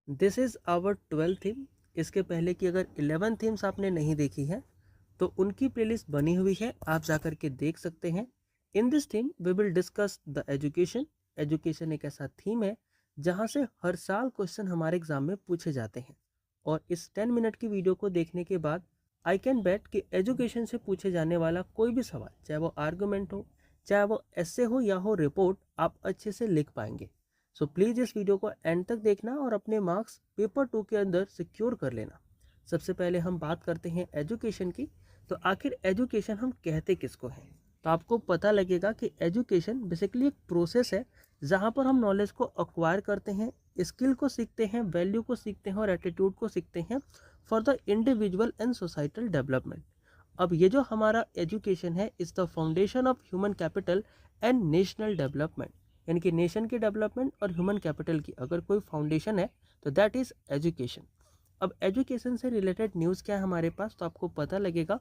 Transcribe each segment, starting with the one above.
This is our 12th theme. इसके पहले की अगर 11 थीम्स आपने नहीं देखी है तो उनकी प्लेलिस्ट बनी हुई है, आप जाकर के देख सकते हैं। In this theme we will discuss the education. Education एक ऐसा थीम है जहां से हर साल क्वेश्चन हमारे एग्जाम में पूछे जाते हैं, और इस 10 मिनट की वीडियो को देखने के बाद आई कैन बेट कि एजुकेशन से पूछे जाने वाला कोई भी सवाल, चाहे वो आर्गुमेंट हो, चाहे वो ऐसे हो या हो रिपोर्ट, आप अच्छे से लिख पाएंगे। सो प्लीज़ इस वीडियो को एंड तक देखना और अपने मार्क्स पेपर 2 के अंदर सिक्योर कर लेना। सबसे पहले हम बात करते हैं एजुकेशन की। तो आखिर एजुकेशन हम कहते किसको हैं? तो आपको पता लगेगा कि एजुकेशन बेसिकली एक प्रोसेस है जहाँ पर हम नॉलेज को अक्वायर करते हैं, स्किल को सीखते हैं, वैल्यू को सीखते हैं और एटीट्यूड को सीखते हैं for the individual and societal development. अब ये जो हमारा एजुकेशन है is the foundation of human capital and national development. यानी कि नेशन की डेवलपमेंट और ह्यूमन कैपिटल की अगर कोई फाउंडेशन है तो दैट इज एजुकेशन। अब एजुकेशन से रिलेटेड न्यूज़ क्या है हमारे पास, तो आपको पता लगेगा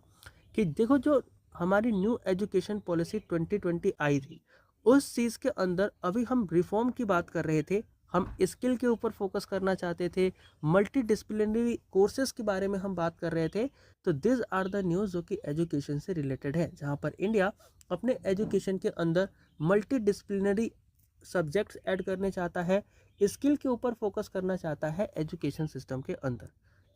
कि देखो, जो हमारी न्यू एजुकेशन पॉलिसी 2020 आई थी, उस चीज़ के अंदर अभी हम रिफॉर्म की बात कर रहे थे, हम स्किल के ऊपर फोकस करना चाहते थे, मल्टी डिसिप्लिनरी कोर्सेज के बारे में हम बात कर रहे थे। तो दिस आर द न्यूज़ जो कि एजुकेशन से रिलेटेड है, जहाँ पर इंडिया अपने एजुकेशन के अंदर मल्टी डिसिप्लिनरी सब्जेक्ट्स ऐड करने चाहता है, स्किल के ऊपर फोकस करना चाहता है एजुकेशन सिस्टम के अंदर।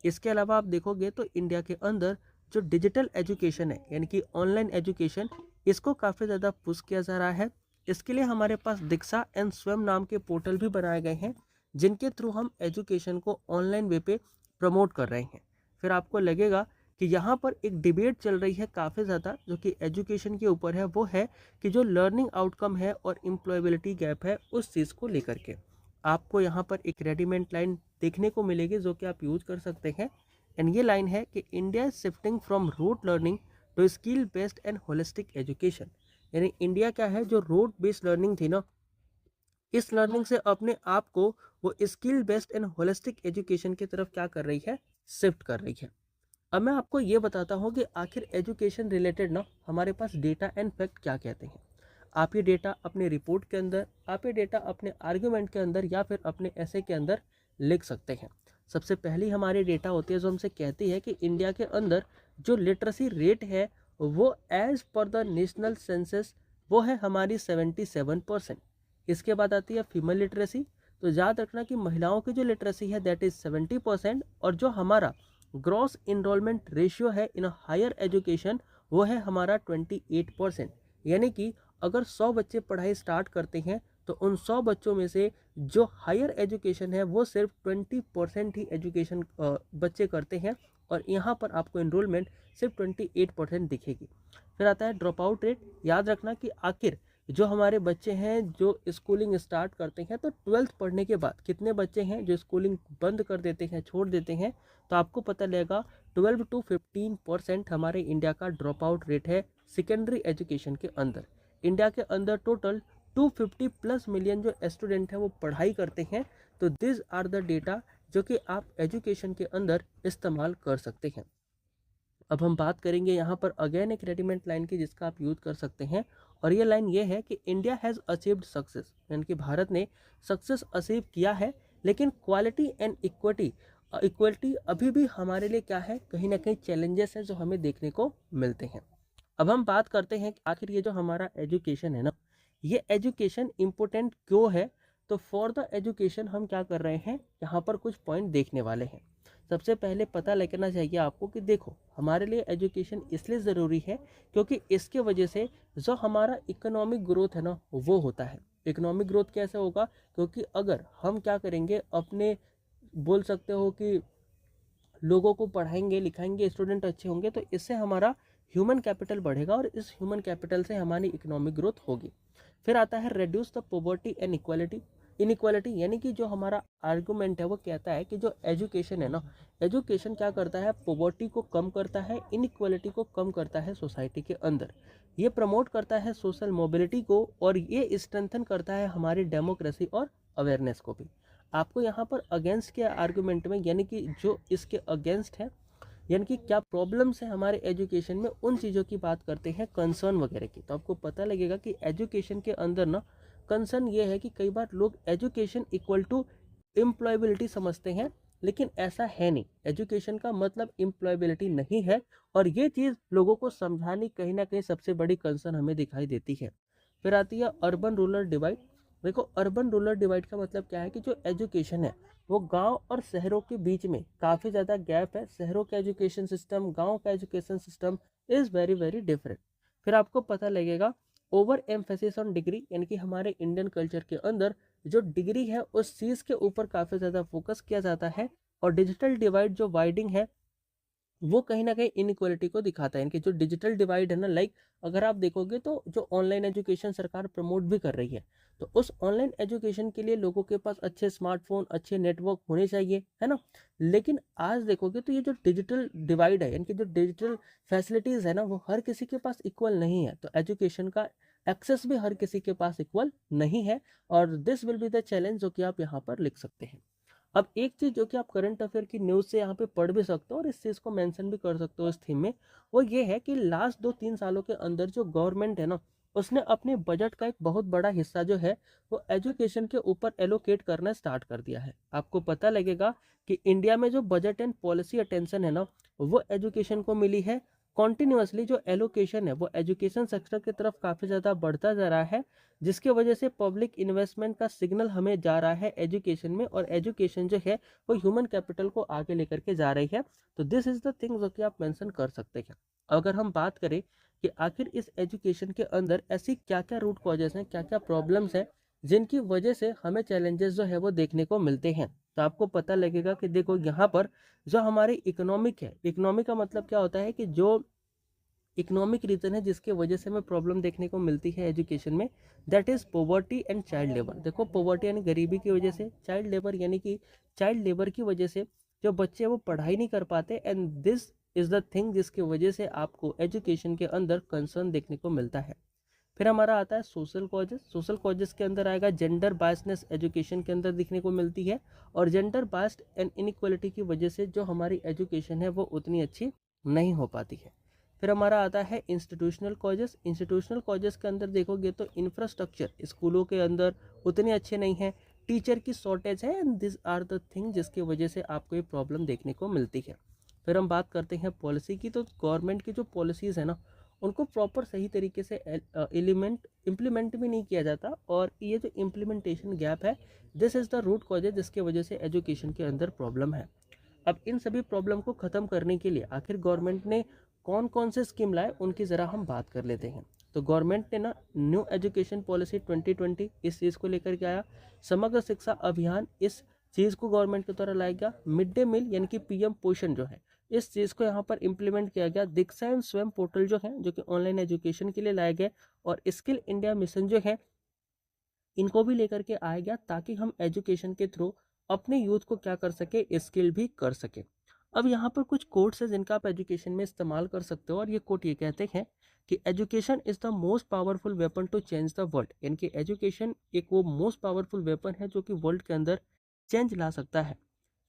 इसके अलावा आप देखोगे तो इंडिया के अंदर जो डिजिटल एजुकेशन है, यानी कि ऑनलाइन एजुकेशन, इसको काफ़ी ज़्यादा पुश किया जा रहा है। इसके लिए हमारे पास दीक्षा एंड स्वयं नाम के पोर्टल भी बनाए गए हैं, जिनके थ्रू हम एजुकेशन को ऑनलाइन वे पे प्रमोट कर रहे हैं। फिर आपको लगेगा कि यहाँ पर एक डिबेट चल रही है काफ़ी ज़्यादा जो कि एजुकेशन के ऊपर है, वो है कि जो लर्निंग आउटकम है और एम्प्लॉयबिलिटी गैप है, उस चीज़ को लेकर के आपको यहाँ पर एक रेडीमेड लाइन देखने को मिलेगी जो कि आप यूज कर सकते हैं। एंड ये लाइन है कि India is shifting from rote learning to skill based and holistic education. यानी इंडिया क्या है, जो रूट बेस्ड लर्निंग थी ना, इस लर्निंग से अपने आप को वो skill based and holistic education की तरफ क्या कर रही है, शिफ्ट कर रही है। अब मैं आपको ये बताता हूँ कि आखिर एजुकेशन रिलेटेड ना हमारे पास डेटा एंड फैक्ट क्या कहते हैं। आप ये डेटा अपने रिपोर्ट के अंदर, आप ये डेटा अपने आर्ग्यूमेंट के अंदर या फिर अपने ऐसे के अंदर लिख सकते हैं। सबसे पहली हमारी डेटा होती है जो हमसे कहती है कि इंडिया के अंदर जो लिटरेसी रेट है वो as per the national census वो है हमारी 77%। इसके बाद आती है फीमेल लिटरेसी। तो याद रखना कि महिलाओं की जो लिटरेसी है दैट इज 70%, और जो हमारा ग्रॉस इनरोलमेंट रेशियो है इन हायर एजुकेशन वो है हमारा 28%। यानी कि अगर 100 बच्चे पढ़ाई स्टार्ट करते हैं तो उन 100 बच्चों में से जो हायर एजुकेशन है वो सिर्फ 20% ही एजुकेशन बच्चे करते हैं, और यहाँ पर आपको इनरोलमेंट सिर्फ 28% दिखेगी। फिर आता है ड्रॉप आउट रेट। याद रखना कि आखिर जो हमारे बच्चे हैं जो स्कूलिंग स्टार्ट करते हैं तो 12th पढ़ने के बाद कितने बच्चे हैं जो स्कूलिंग बंद कर देते हैं, छोड़ देते हैं, तो आपको पता लगेगा 12 to 15% हमारे इंडिया का ड्रॉप आउट रेट है सेकेंडरी एजुकेशन के अंदर। इंडिया के अंदर टोटल 250 प्लस मिलियन जो स्टूडेंट हैं वो पढ़ाई करते हैं। तो दिस आर द डेटा जो कि आप एजुकेशन के अंदर इस्तेमाल कर सकते हैं। अब हम बात करेंगे यहाँ पर अगेन एक रेडीमेड लाइन की जिसका आप यूज कर सकते हैं, और ये लाइन ये है कि इंडिया हैज़ अचीव्ड सक्सेस, यानी कि भारत ने सक्सेस अचीव किया है, लेकिन क्वालिटी एंड इक्वलिटी अभी भी हमारे लिए क्या है, कहीं ना कहीं चैलेंजेस है जो हमें देखने को मिलते हैं। अब हम बात करते हैं कि आखिर ये जो हमारा एजुकेशन है ना, ये एजुकेशन इम्पोर्टेंट क्यों है। तो फॉर द एजुकेशन हम क्या कर रहे हैं, यहाँ पर कुछ पॉइंट देखने वाले हैं। सबसे पहले पता लगना चाहिए आपको कि देखो, हमारे लिए एजुकेशन इसलिए ज़रूरी है क्योंकि इसके वजह से जो हमारा इकोनॉमिक ग्रोथ है ना वो होता है। इकोनॉमिक ग्रोथ कैसे होगा, क्योंकि अगर हम क्या करेंगे, अपने बोल सकते हो कि लोगों को पढ़ाएंगे लिखाएंगे, स्टूडेंट अच्छे होंगे, तो इससे हमारा ह्यूमन कैपिटल बढ़ेगा और इस ह्यूमन कैपिटल से हमारी इकोनॉमिक ग्रोथ होगी। फिर आता है reduce the poverty and equality inequality. यानी कि जो हमारा आर्गुमेंट है वो कहता है कि जो एजुकेशन है ना, एजुकेशन क्या करता है, पॉवर्टी को कम करता है, इनइक्वालिटी को कम करता है सोसाइटी के अंदर। ये प्रमोट करता है सोशल मोबिलिटी को, और ये स्ट्रेंथन करता है हमारी डेमोक्रेसी और अवेयरनेस को भी। आपको यहाँ पर अगेंस्ट के आर्गुमेंट में, यानी कि जो इसके अगेंस्ट है, यानी कि क्या प्रॉब्लम्स है हमारे एजुकेशन में, उन चीज़ों की बात करते हैं, कंसर्न वगैरह की। तो आपको पता लगेगा कि एजुकेशन के अंदर ना कंसर्न ये है कि कई बार लोग एजुकेशन इक्वल टू एम्प्लॉयबिलिटी समझते हैं, लेकिन ऐसा है नहीं। एजुकेशन का मतलब एम्प्लॉयबिलिटी नहीं है, और ये चीज़ लोगों को समझानी कहीं ना कहीं सबसे बड़ी कंसर्न हमें दिखाई देती है। फिर आती है अर्बन रूरल डिवाइड। देखो, अर्बन रूरल डिवाइड का मतलब क्या है कि जो एजुकेशन है वो गांव और शहरों के बीच में काफ़ी ज़्यादा गैप है। शहरों का एजुकेशन सिस्टम, गांव का education system is very very different. फिर आपको पता लगेगा ओवर एम्फेसिस ऑन डिग्री, यानी कि हमारे इंडियन कल्चर के अंदर जो डिग्री है उस चीज़ के ऊपर काफ़ी ज़्यादा फोकस किया जाता है। और डिजिटल डिवाइड जो वाइडिंग है वो कहीं ना कहीं इनइक्वालिटी को दिखाता है। इनकी जो डिजिटल डिवाइड है ना, लाइक अगर आप देखोगे तो जो ऑनलाइन एजुकेशन सरकार प्रमोट भी कर रही है, तो उस ऑनलाइन एजुकेशन के लिए लोगों के पास अच्छे स्मार्टफोन, अच्छे नेटवर्क होने चाहिए, है ना। लेकिन आज देखोगे तो ये जो डिजिटल डिवाइड है, इनकी जो डिजिटल फैसिलिटीज़ है ना, वो हर किसी के पास इक्वल नहीं है। तो एजुकेशन का एक्सेस भी हर किसी के पास इक्वल नहीं है, और this will be the challenge जो कि आप यहाँ पर लिख सकते हैं। अब एक चीज जो कि आप करंट अफेयर की न्यूज से यहाँ पे पढ़ भी सकते हो और इस चीज को मेंशन भी कर सकते हो इस थीम में, वो ये है कि लास्ट 2-3 सालों के अंदर जो गवर्नमेंट है ना, उसने अपने बजट का एक बहुत बड़ा हिस्सा जो है वो एजुकेशन के ऊपर एलोकेट करना स्टार्ट कर दिया है। आपको पता लगेगा कि इंडिया में जो बजट एंड पॉलिसी अटेंशन है ना, वो एजुकेशन को मिली है। कॉन्टिन्यूसली जो एलोकेशन है वो एजुकेशन सेक्टर की तरफ काफ़ी ज़्यादा बढ़ता जा रहा है, जिसके वजह से पब्लिक इन्वेस्टमेंट का सिग्नल हमें जा रहा है एजुकेशन में, और एजुकेशन जो है वो ह्यूमन कैपिटल को आगे लेकर के जा रही है। तो दिस इज द थिंग जो कि आप मेंशन कर सकते हैं। अगर हम बात करें कि आखिर इस एजुकेशन के अंदर ऐसी क्या क्या रूट कॉजेस हैं, क्या क्या प्रॉब्लम्स हैं जिनकी वजह से हमें चैलेंजेस जो है वो देखने को मिलते हैं, तो आपको पता लगेगा कि देखो यहाँ पर जो हमारी इकोनॉमिक है, इकोनॉमिक का मतलब क्या होता है कि जो इकोनॉमिक रीजन है जिसके वजह से हमें प्रॉब्लम देखने को मिलती है एजुकेशन में, that is poverty and child labour. देखो, पोवर्टी यानी गरीबी की वजह से, चाइल्ड लेबर यानी कि चाइल्ड लेबर की वजह से जो बच्चे वो पढ़ाई नहीं कर पाते, and this is the thing जिसकी वजह से आपको एजुकेशन के अंदर कंसर्न देखने को मिलता है। फिर हमारा आता है सोशल कॉजेस। सोशल कॉजेस के अंदर आएगा जेंडर बायसनेस एजुकेशन के अंदर दिखने को मिलती है, और जेंडर बायस्ड एंड इनइक्वालिटी की वजह से जो हमारी एजुकेशन है वो उतनी अच्छी नहीं हो पाती है। फिर हमारा आता है इंस्टीट्यूशनल कॉजेस। इंस्टीट्यूशनल कॉजेस के अंदर देखोगे तो इंफ्रास्ट्रक्चर स्कूलों के अंदर उतने अच्छे नहीं हैं, टीचर की शॉर्टेज है, and this are the thing जिसकी वजह से आपको ये प्रॉब्लम देखने को मिलती है। फिर हम बात करते हैं पॉलिसी की, तो गवर्नमेंट की जो पॉलिसीज़ है ना, उनको प्रॉपर सही तरीके से इम्प्लीमेंट भी नहीं किया जाता, और ये जो इम्प्लीमेंटेशन गैप है, this is the root causes जिसके वजह से एजुकेशन के अंदर प्रॉब्लम है। अब इन सभी प्रॉब्लम को ख़त्म करने के लिए आखिर गवर्नमेंट ने कौन कौन से स्कीम लाए, उनकी ज़रा हम बात कर लेते हैं। तो गवर्नमेंट ने ना न्यू एजुकेशन पॉलिसी 2020 इस चीज़ को लेकर के आया। समग्र शिक्षा अभियान, इस चीज़ को गवर्नमेंट के द्वारा लाया गया। मिड डे मील यानी कि पीएम पोषण जो है, इस चीज़ को यहाँ पर इम्प्लीमेंट किया गया। दीक्षा एंड स्वयं पोर्टल जो है, जो कि ऑनलाइन एजुकेशन के लिए लाए गए, और स्किल इंडिया मिशन जो है, इनको भी लेकर के आया गया, ताकि हम एजुकेशन के थ्रू अपने यूथ को क्या कर सके, स्किल भी कर सके। अब यहाँ पर कुछ कोट्स है जिनका आप एजुकेशन में इस्तेमाल कर सकते हो, और ये कोट ये कहते हैं कि education is the most powerful weapon to change the world. यानी कि एजुकेशन एक वो मोस्ट पावरफुल वेपन है जो कि वर्ल्ड के अंदर चेंज ला सकता है।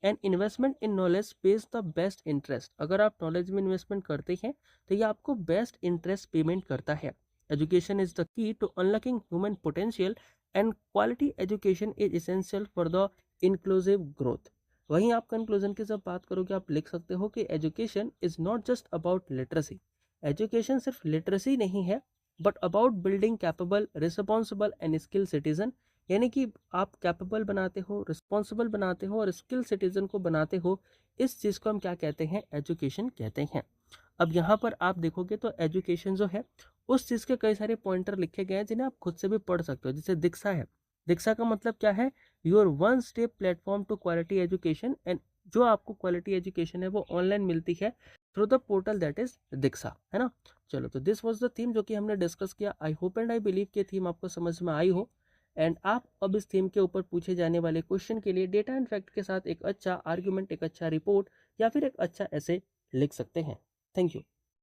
And investment in knowledge page the best interest. अगर आप नॉलेज में इन्वेस्टमेंट करते हैं तो ये आपको बेस्ट इंटरेस्ट पेमेंट करता है। Education is the key to unlocking human potential, and quality education is essential for the inclusive growth. वहीं आप कंक्लूजन की जब बात करोगे, आप लिख सकते हो कि education is not just about literacy. Education सिर्फ लिटरेसी नहीं है, but about building capable, responsible and skill citizen. यानी कि आप कैपेबल बनाते हो, रिस्पॉन्सिबल बनाते हो और स्किल सिटीजन को बनाते हो। इस चीज़ को हम क्या कहते हैं, एजुकेशन कहते हैं। अब यहाँ पर आप देखोगे तो एजुकेशन जो है उस चीज़ के कई सारे पॉइंटर लिखे गए हैं जिन्हें आप खुद से भी पढ़ सकते हो। जैसे दीक्षा है, दीक्षा का मतलब क्या है, your one step platform to quality education, and जो आपको क्वालिटी एजुकेशन है वो ऑनलाइन मिलती है through the portal that is Diksha, है ना। चलो, तो दिस वाज द थीम जो कि हमने डिस्कस किया। I hope and I believe कि थीम आपको समझ में आई हो, एंड आप अब इस थीम के ऊपर पूछे जाने वाले क्वेश्चन के लिए डेटा एंड फैक्ट के साथ एक अच्छा आर्ग्यूमेंट, एक अच्छा रिपोर्ट या फिर एक अच्छा ऐसे लिख सकते हैं। Thank you.